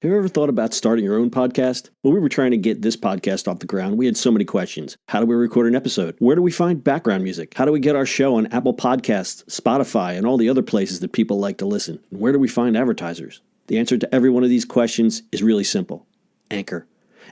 Have you ever thought about starting your own podcast? When we were trying to get this podcast off the ground, we had so many questions. How do we record an episode? Where do we find background music? How do we get our show on Apple Podcasts, Spotify, and all the other places that people like to listen? And where do we find advertisers? The answer to every one of these questions is really simple. Anchor.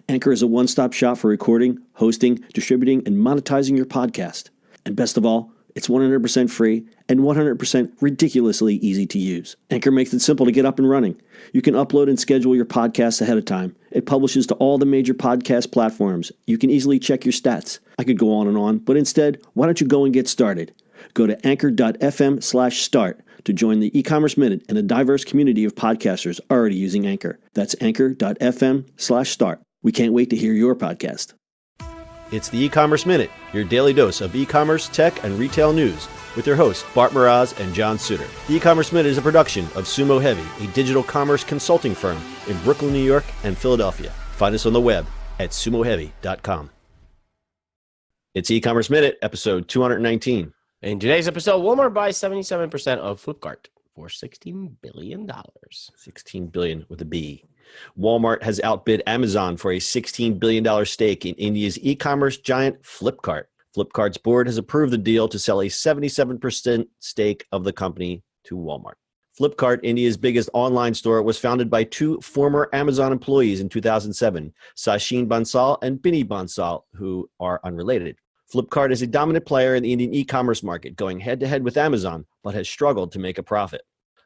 Anchor is a one-stop shop for recording, hosting, distributing, and monetizing your podcast. And best of all, it's 100% free and 100% ridiculously easy to use. Anchor makes it simple to get up and running. You can upload and schedule your podcasts ahead of time. It publishes to all the major podcast platforms. You can easily check your stats. I could go on, but instead, why don't you go and get started? Go to anchor.fm/start to join the e-commerce minute and a diverse community of podcasters already using Anchor. That's anchor.fm/start. We can't wait to hear your podcast. It's the e-commerce minute, your daily dose of e-commerce, tech, and retail news with your hosts Bart Mraz and John Suter. The e-commerce minute is a production of Sumo Heavy, a digital commerce consulting firm in Brooklyn, New York, and Philadelphia. Find us on the web at sumoheavy.com. It's e-commerce minute, episode 219. In today's episode, Walmart buys 77% of Flipkart for $16 billion. $16 billion with a B. Walmart has outbid Amazon for a $16 billion stake in India's e-commerce giant Flipkart. Flipkart's board has approved the deal to sell a 77% stake of the company to Walmart. Flipkart, India's biggest online store, was founded by two former Amazon employees in 2007, Sachin Bansal and Binny Bansal, who are unrelated. Flipkart is a dominant player in the Indian e-commerce market, going head-to-head with Amazon, but has struggled to make a profit.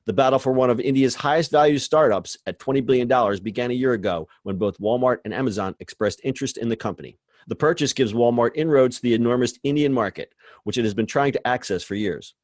The battle for one of India's highest value startups at $20 billion began a year ago when both Walmart and Amazon expressed interest in the company. The purchase gives Walmart inroads to the enormous Indian market, which it has been trying to access for years.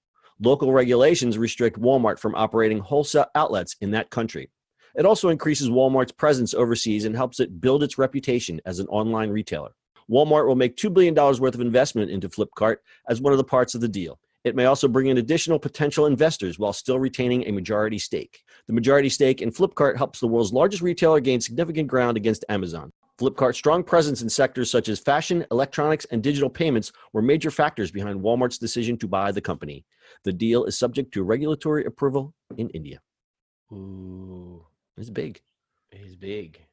Local regulations restrict Walmart from operating wholesale outlets in that country. It also increases Walmart's presence overseas and helps it build its reputation as an online retailer. Walmart will make $2 billion worth of investment into Flipkart as one of the parts of the deal. It may also bring in additional potential investors while still retaining a majority stake. The majority stake in Flipkart helps the world's largest retailer gain significant ground against Amazon. Flipkart's strong presence in sectors such as fashion, electronics, and digital payments were major factors behind Walmart's decision to buy the company. The deal is subject to regulatory approval in India. Ooh, It's big. it's big.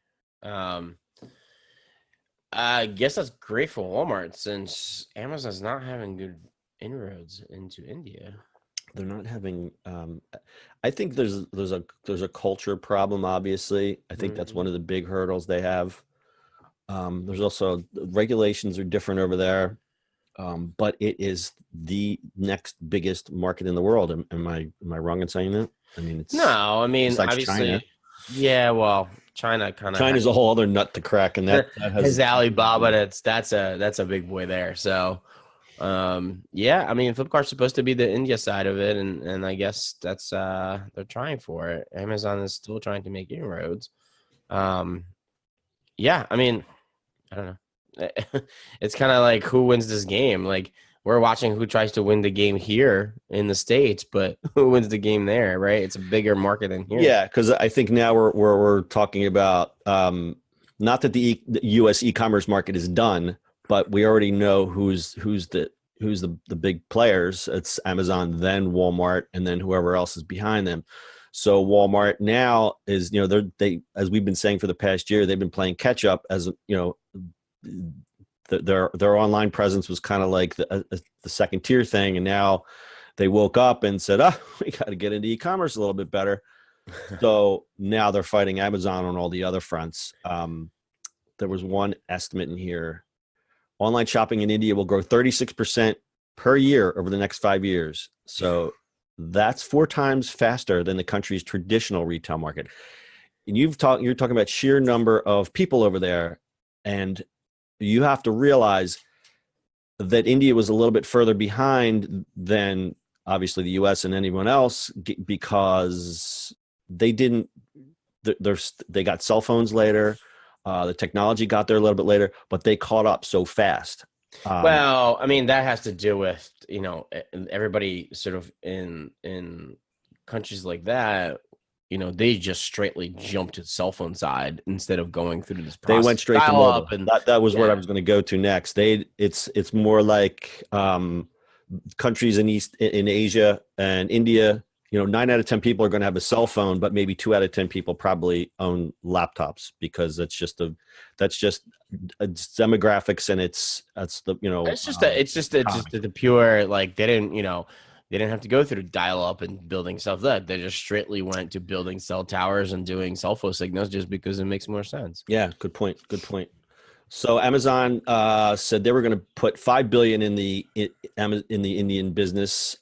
I guess that's great for Walmart since Amazon's not having good inroads into India. They're not having. I think there's a culture problem. Obviously, I think that's one of the big hurdles they have. There's also regulations are different over there, but it is the next biggest market in the world. Am I wrong in saying that? I mean, it's obviously, China. Yeah. Well, China kind of China's a whole other nut to crack, and that has Alibaba. That's a big boy there. So. Flipkart's supposed to be the India side of it, and I guess that's they're trying for it. Amazon is still trying to make inroads. I don't know. It's kind of like who wins this game. Like we're watching who tries to win the game here in the States, but who wins the game there, right? It's a bigger market than here. Yeah, because I think now we're talking about not that the U.S. e-commerce market is done. But we already know who's the big players. It's Amazon, then Walmart, and then whoever else is behind them. So Walmart now is, they as we've been saying for the past year, they've been playing catch up. As their online presence was kind of like the second tier thing, and now they woke up and said, we got to get into e-commerce a little bit better. So now they're fighting Amazon on all the other fronts. There was one estimate in here. Online shopping in India will grow 36% per year over the next 5 years. So that's 4 times faster than the country's traditional retail market. And you're talking about sheer number of people over there. And you have to realize that India was a little bit further behind than obviously the US and anyone else because they got cell phones later. The technology got there a little bit later, but they caught up so fast. That has to do with, everybody sort of in countries like that, they just straightly jumped to the cell phone side instead of going through this process. They went straight to mobile. And that was what I was going to go to next. It's more like countries in Asia and India 9 out of 10 people are going to have a cell phone, but maybe 2 out of 10 people probably own laptops, because that's just demographics, and that's the It's just the pure, like, they didn't have to go through dial up and building stuff. That they just straightly went to building cell towers and doing cell phone signals just because it makes more sense. Yeah, good point. So Amazon said they were going to put $5 billion in the Indian business,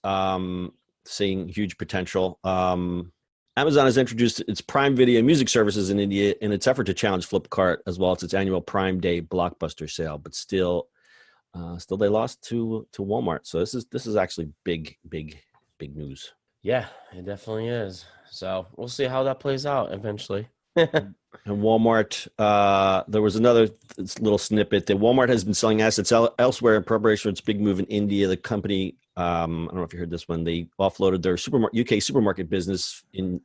seeing huge potential. Amazon has introduced its Prime Video music services in India in its effort to challenge Flipkart, as well as its annual Prime Day blockbuster sale. But still they lost to Walmart. So this is actually big news. Yeah, it definitely is. So we'll see how that plays out eventually. And Walmart, there was another little snippet that Walmart has been selling assets elsewhere in preparation for its big move in India. The company, I don't know if you heard this one, they offloaded their UK supermarket business in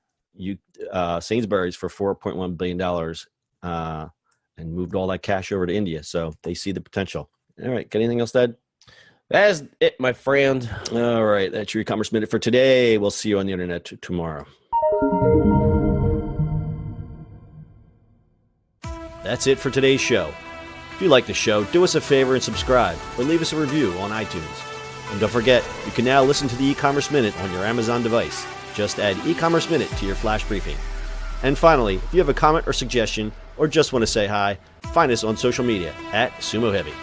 Sainsbury's for $4.1 billion and moved all that cash over to India. So they see the potential. All right. Got anything else, Dad? That's it, my friend. All right. That's your e-commerce minute for today. We'll see you on the internet tomorrow. That's it for today's show. If you like the show, do us a favor and subscribe, or leave us a review on iTunes. And don't forget, you can now listen to the e-commerce minute on your Amazon device. Just add e-commerce minute to your flash briefing. And finally, if you have a comment or suggestion, or just want to say hi, find us on social media @Sumo Heavy.